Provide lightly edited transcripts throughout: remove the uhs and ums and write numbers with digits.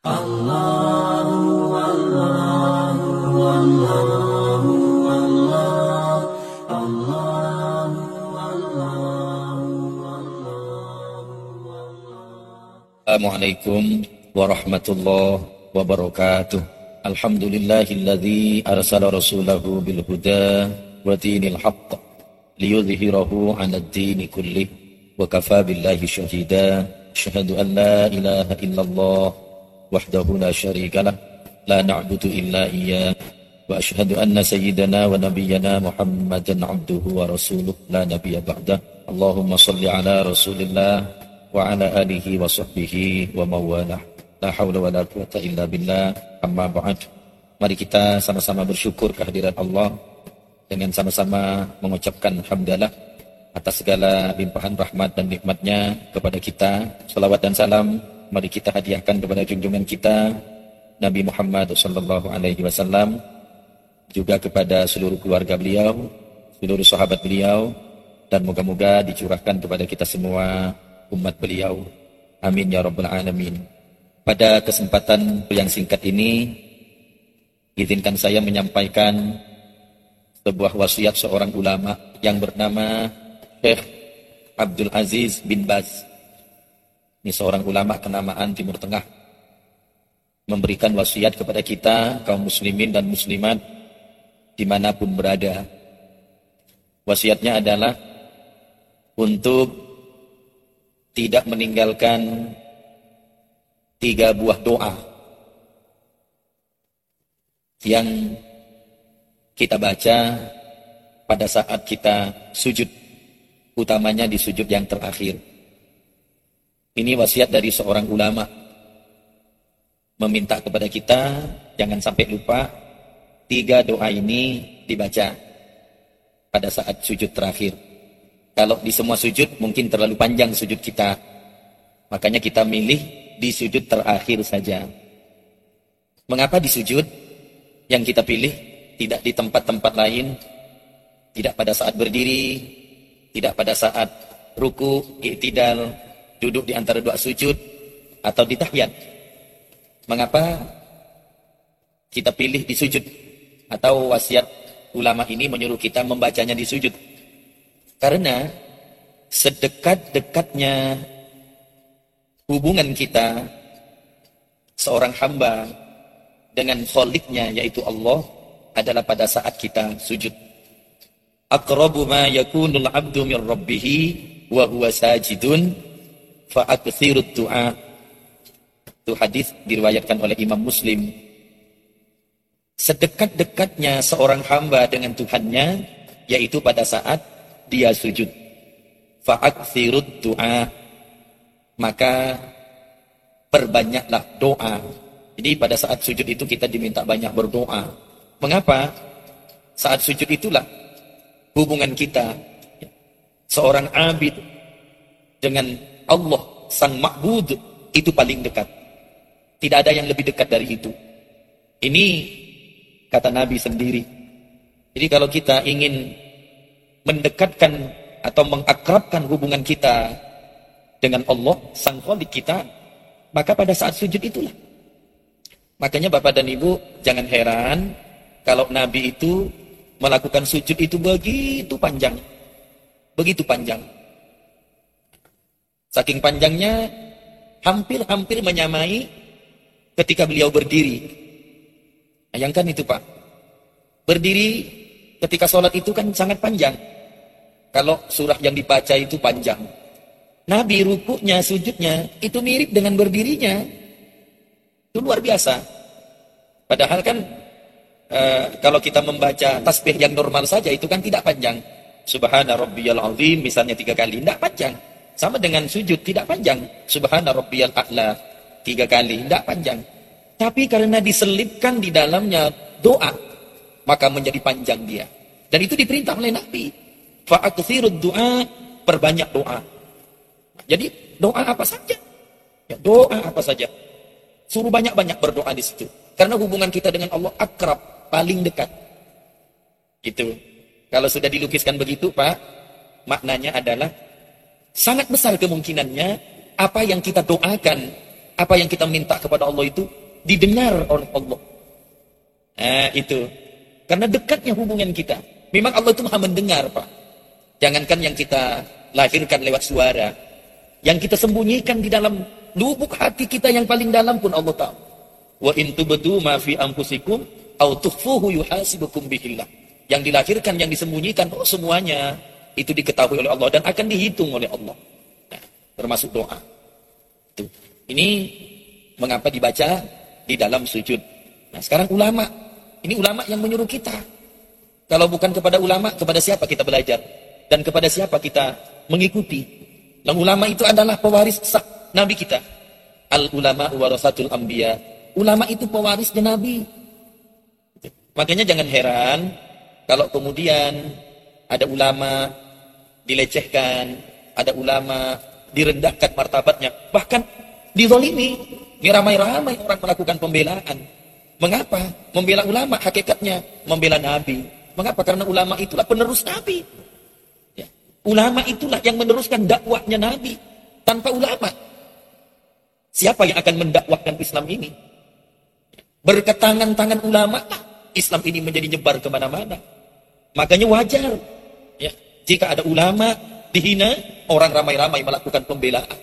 Allahu Allahu Allahu Allah Allahu Assalamualaikum warahmatullahi wabarakatuh. Alhamdulillahilladzi arsala rasulahu bil huda wa dinil haqq liyudhhirahu 'alad dini kullih wa kafaa billahi shahida. Asyhadu an la ilaha illallah wahdahu la syarika lah la na'budu illa iyyah wa asyhadu anna sayyidana wa nabiyyana Muhammadan 'abduhu wa rasuluh la nabiyya ba'dah. Allahumma shalli ala Rasulillah wa ala alihi wa sahbihi wa mawalah. La haula wa la quwata illa billah. Amma ba'd. Mari kita sama-sama bersyukur kehadirat Allah dengan sama-sama mengucapkan hamdalah atas segala limpahan rahmat dan nikmatnya kepada kita. Salawat dan salam mari kita hadiahkan kepada junjungan kita Nabi Muhammad sallallahu alaihi wasallam, juga kepada seluruh keluarga beliau, seluruh sahabat beliau, dan moga-moga dicurahkan kepada kita semua umat beliau. Amin ya rabbal alamin. Pada kesempatan yang singkat ini, izinkan saya menyampaikan sebuah wasiat seorang ulama yang bernama Syekh Abdul Aziz bin Baz. Ini seorang ulama kenamaan Timur Tengah, memberikan wasiat kepada kita kaum muslimin dan muslimat dimanapun berada. Wasiatnya adalah untuk tidak meninggalkan 3 buah doa yang kita baca pada saat kita sujud, utamanya di sujud yang terakhir. Ini wasiat dari seorang ulama, meminta kepada kita jangan sampai lupa 3 doa ini dibaca pada saat sujud terakhir. Kalau di semua sujud mungkin terlalu panjang sujud kita, makanya kita milih di sujud terakhir saja. Mengapa di sujud yang kita pilih, tidak di tempat-tempat lain, tidak pada saat berdiri, tidak pada saat ruku, i'tidal, duduk di antara 2 sujud, atau di tahiyat? Mengapa kita pilih di sujud? Atau wasiat ulama ini menyuruh kita membacanya di sujud? Karena sedekat-dekatnya hubungan kita seorang hamba dengan Khaliqnya, yaitu Allah, adalah pada saat kita sujud. Aqrabu ma yakunul 'abdu min rabbih wa huwa sajidun fa aktsirud du'a. Itu hadis diriwayatkan oleh Imam Muslim. Sedekat-dekatnya seorang hamba dengan Tuhannya yaitu pada saat dia sujud. Fa aktsirud du'a, maka perbanyaklah doa. Jadi pada saat sujud itu kita diminta banyak berdoa. Mengapa? Saat sujud itulah hubungan kita, seorang abid dengan Allah sang ma'bud, itu paling dekat. Tidak ada yang lebih dekat dari itu. Ini kata Nabi sendiri. Jadi kalau kita ingin mendekatkan atau mengakrabkan hubungan kita dengan Allah sang Khaliq kita, maka pada saat sujud itulah. Makanya Bapak dan Ibu jangan heran kalau Nabi itu melakukan sujud itu begitu panjang. Begitu panjang. Saking panjangnya hampir-hampir menyamai ketika beliau berdiri. Bayangkan itu Pak. Berdiri ketika sholat itu kan sangat panjang. Kalau surah yang dibaca itu panjang. Nabi rukuknya, sujudnya itu mirip dengan berdirinya. Itu luar biasa. Padahal kan kalau kita membaca tasbih yang normal saja itu kan tidak panjang. Subhana rabbiyal azim misalnya 3 kali, tidak panjang. Sama dengan sujud, tidak panjang. Subhana rabbiyal a'la 3 kali, tidak panjang. Tapi karena diselipkan di dalamnya doa, maka menjadi panjang dia. Dan itu diperintah oleh Nabi. Fa'aktsirud du'a, perbanyak doa. Jadi doa apa saja? Ya, doa apa saja. Suruh banyak-banyak berdoa di situ. Karena hubungan kita dengan Allah akrab, paling dekat. Gitu. Kalau sudah dilukiskan begitu, Pak, maknanya adalah sangat besar kemungkinannya apa yang kita doakan Apa yang kita minta kepada Allah itu didengar oleh Allah. Nah, itu. Karena dekatnya hubungan kita. Memang Allah itu maha mendengar, Pak. Jangankan yang kita lahirkan lewat suara. Yang kita sembunyikan di dalam lubuk hati kita yang paling dalam pun Allah tahu. Wa in tubdu ma fi anfusikum aw tukhfuhu yuhasibukum bihillah. Yang dilahirkan, yang disembunyikan, semuanya itu diketahui oleh Allah dan akan dihitung oleh Allah. Nah, termasuk doa. Tuh. Ini mengapa dibaca di dalam sujud. Nah, sekarang ulama. Ini ulama yang menyuruh kita. Kalau bukan kepada ulama, kepada siapa kita belajar? Dan kepada siapa kita mengikuti? Dan ulama itu adalah pewaris Nabi kita. Al-ulama warasatul anbiya. Ulama itu pewarisnya Nabi. Makanya jangan heran kalau kemudian ada ulama dilecehkan, ada ulama direndahkan martabatnya, bahkan dizalimi. Ini ramai-ramai orang melakukan pembelaan. Mengapa? Membela ulama hakikatnya membela Nabi. Mengapa? Karena ulama itulah penerus Nabi. Ya. Ulama itulah yang meneruskan dakwahnya Nabi. Tanpa ulama, siapa yang akan mendakwahkan Islam ini? Berkat tangan-tangan ulama, Islam ini menjadi nyebar kemana-mana. Makanya wajar, ya, jika ada ulama dihina, orang ramai-ramai melakukan pembelaan.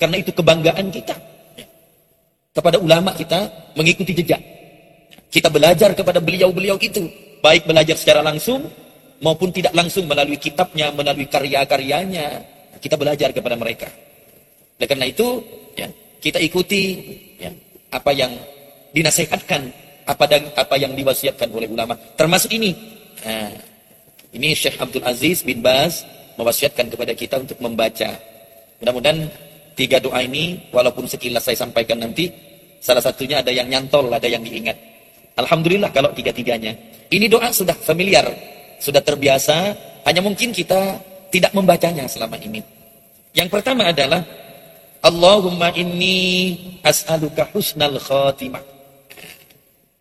Karena itu kebanggaan kita. Kepada ulama kita mengikuti jejak. Kita belajar kepada beliau-beliau itu. Baik belajar secara langsung, maupun tidak langsung melalui kitabnya, melalui karya-karyanya. Kita belajar kepada mereka. Oleh karena itu, ya, kita ikuti ya, apa yang dinasihatkan, apa yang diwasiatkan oleh ulama. Termasuk ini. Nah, ini Syekh Abdul Aziz bin Baz mewasiatkan kepada kita untuk membaca. Mudah-mudahan 3 doa ini, walaupun sekilas saya sampaikan nanti, salah satunya ada yang nyantol, ada yang diingat. Alhamdulillah kalau 3-3-nya. Ini doa sudah familiar, sudah terbiasa, hanya mungkin kita tidak membacanya selama ini. Yang pertama adalah Allahumma inni as'aluka husnal khatimah.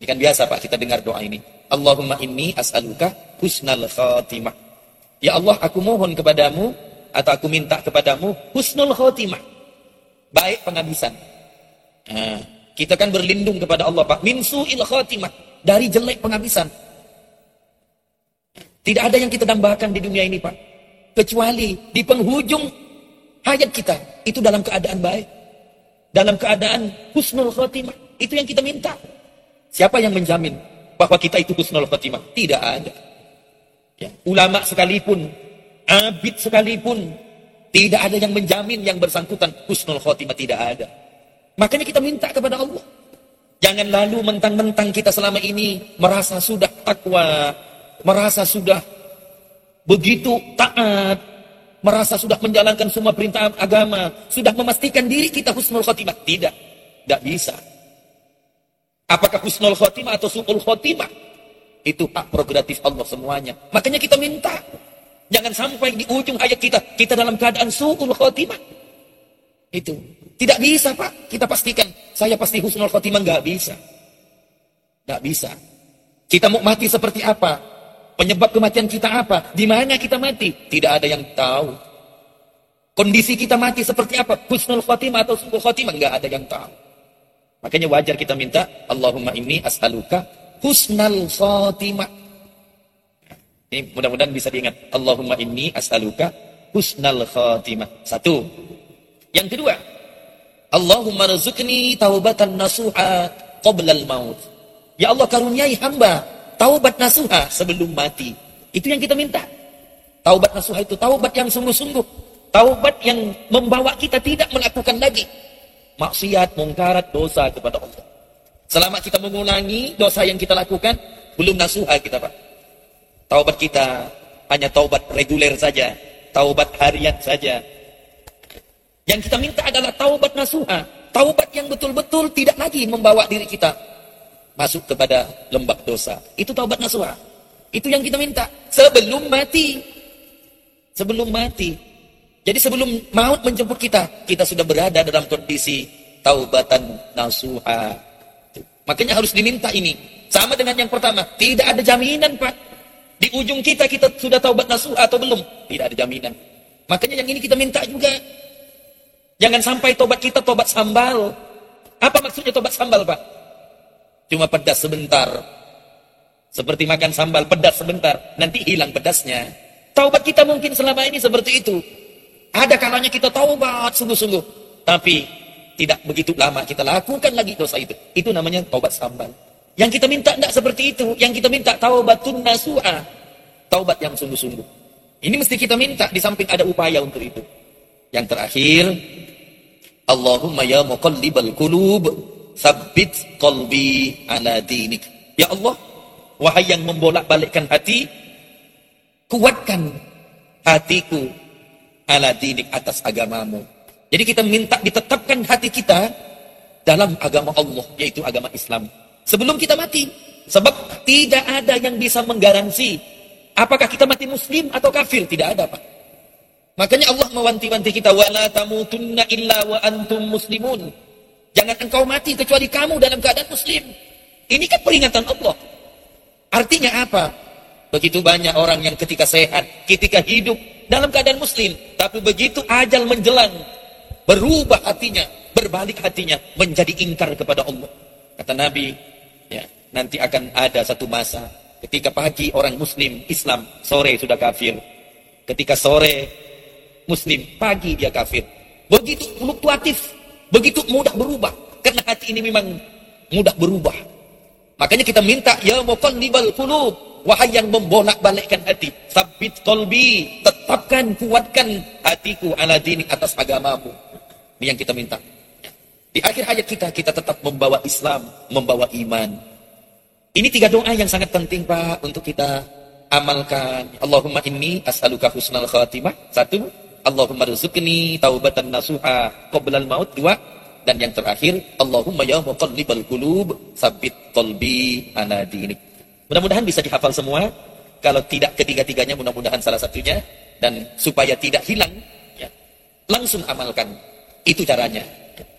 Ini kan biasa Pak, kita dengar doa ini. Allahumma inni as'aluka husnal khatimah. Ya Allah, aku mohon kepadamu, atau aku minta kepadamu husnul khatimah. Baik penghabisan. Nah, kita kan berlindung kepada Allah Pak, min su'il khatimah, dari jelek penghabisan. Tidak ada yang kita dambakan di dunia ini Pak, kecuali di penghujung hayat kita itu dalam keadaan baik, dalam keadaan husnul khatimah. Itu yang kita minta. Siapa yang menjamin bahwa kita itu husnul khatimah? Tidak ada. Ya, ulama sekalipun, abid sekalipun, tidak ada yang menjamin yang bersangkutan husnul khatimah, tidak ada. Makanya kita minta kepada Allah. Jangan lalu mentang-mentang kita selama ini merasa sudah takwa, merasa sudah begitu taat, merasa sudah menjalankan semua perintah agama, sudah memastikan diri kita husnul khatimah. Tidak bisa. Apakah husnul khatimah atau su'ul khatimah? Itu hak prerogatif Allah semuanya. Makanya kita minta. Jangan sampai di ujung hayat kita dalam keadaan su'ul khatimah. Itu. Tidak bisa Pak. Kita pastikan, saya pasti husnul khatimah. Nggak bisa. Nggak bisa. Kita mau mati seperti apa? Penyebab kematian kita apa? Di mana kita mati? Tidak ada yang tahu. Kondisi kita mati seperti apa? Husnul khatimah atau su'ul khatimah? Nggak ada yang tahu. Makanya wajar kita minta, Allahumma inni as'aluka husnal khatimah. Ini mudah-mudahan bisa diingat. Allahumma inni as'aluka husnal khatimah. 1. Yang kedua, Allahumma rizukni taubatan nasuha qoblal maut. Ya Allah, karuniai hamba taubat nasuha sebelum mati. Itu yang kita minta. Taubat nasuha itu taubat yang sungguh-sungguh. Taubat yang membawa kita tidak melakukan lagi maksiat, mungkarat, dosa kepada Allah. Selama kita mengulangi dosa yang kita lakukan, belum nasuha kita Pak. Taubat kita hanya taubat reguler saja, taubat harian saja. Yang kita minta adalah taubat nasuha, taubat yang betul-betul tidak lagi membawa diri kita masuk kepada lembah dosa. Itu taubat nasuha. Itu yang kita minta sebelum mati. Sebelum mati. Jadi sebelum maut menjemput kita sudah berada dalam kondisi taubatan nasuha. Makanya harus diminta ini. Sama dengan yang pertama, tidak ada jaminan Pak. Di ujung kita sudah taubat nasuha atau belum? Tidak ada jaminan. Makanya yang ini kita minta juga. Jangan sampai tobat kita tobat sambal. Apa maksudnya tobat sambal, Pak? Cuma pedas sebentar. Seperti makan sambal, pedas sebentar, nanti hilang pedasnya. Taubat kita mungkin selama ini seperti itu. Ada kalanya kita taubat sungguh-sungguh, tapi tidak begitu lama kita lakukan lagi dosa itu. Itu namanya taubat sambal. Yang kita minta tidak seperti itu. Yang kita minta taubatun nasuha. Taubat yang sungguh-sungguh. Ini mesti kita minta, di samping ada upaya untuk itu. Yang terakhir, Allahumma ya muqallibal qulub, tsabbit qalbi ala dinik. Ya Allah, wahai yang membolak-balikkan hati, kuatkan hatiku ala dinik, atas agamamu. Jadi kita minta ditetapkan hati kita dalam agama Allah, yaitu agama Islam, sebelum kita mati. Sebab tidak ada yang bisa menggaransi apakah kita mati muslim atau kafir. Tidak ada, Pak. Makanya Allah mewanti-wanti kita, wala tamutunna illa wa antum muslimun. Jangan engkau mati kecuali kamu dalam keadaan muslim. Ini kan peringatan Allah. Artinya apa? Begitu banyak orang yang ketika sehat, ketika hidup dalam keadaan muslim, tapi begitu ajal menjelang, berubah hatinya, berbalik hatinya, menjadi ingkar kepada Allah. Kata Nabi, ya, nanti akan ada satu masa ketika pagi orang muslim Islam, sore sudah kafir. Ketika sore muslim, pagi dia kafir. Begitu fluktuatif, begitu mudah berubah, karena hati ini memang mudah berubah. Makanya kita minta, ya muqallibal qulub, wahai yang membolak-balikkan hati, tsabbit qalbi, tetapkan, kuatkan hatiku ala dinik, atas agamamu. Ini yang kita minta. Di akhir hayat kita tetap membawa Islam, membawa iman. Ini 3 doa yang sangat penting, Pak, untuk kita amalkan. Allahumma inni as'aluka husnal khatimah. 1, Allahumma rizukni taubatan nasuha qoblal maut. 2, dan yang terakhir, Allahumma ya muqallibal qulub, tsabbit qalbi ala dinik. Mudah-mudahan bisa dihafal semua. Kalau tidak ketiga-tiganya, mudah-mudahan salah satunya. Dan supaya tidak hilang, ya, langsung amalkan. Itu caranya.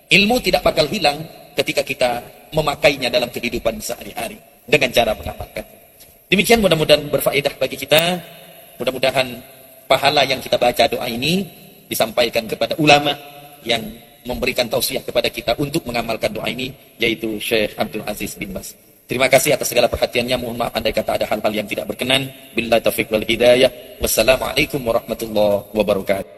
Ilmu tidak bakal hilang ketika kita memakainya dalam kehidupan sehari-hari dengan cara mengamalkan. Demikian, mudah-mudahan berfaedah bagi kita. Mudah-mudahan pahala yang kita baca doa ini disampaikan kepada ulama yang memberikan tausiah kepada kita untuk mengamalkan doa ini, yaitu Syekh Abdul Aziz bin Baz. Terima kasih atas segala perhatiannya. Mohon maaf andai kata ada hal-hal yang tidak berkenan. Billahi taufiq wal hidayah. Wassalamualaikum warahmatullahi wabarakatuh.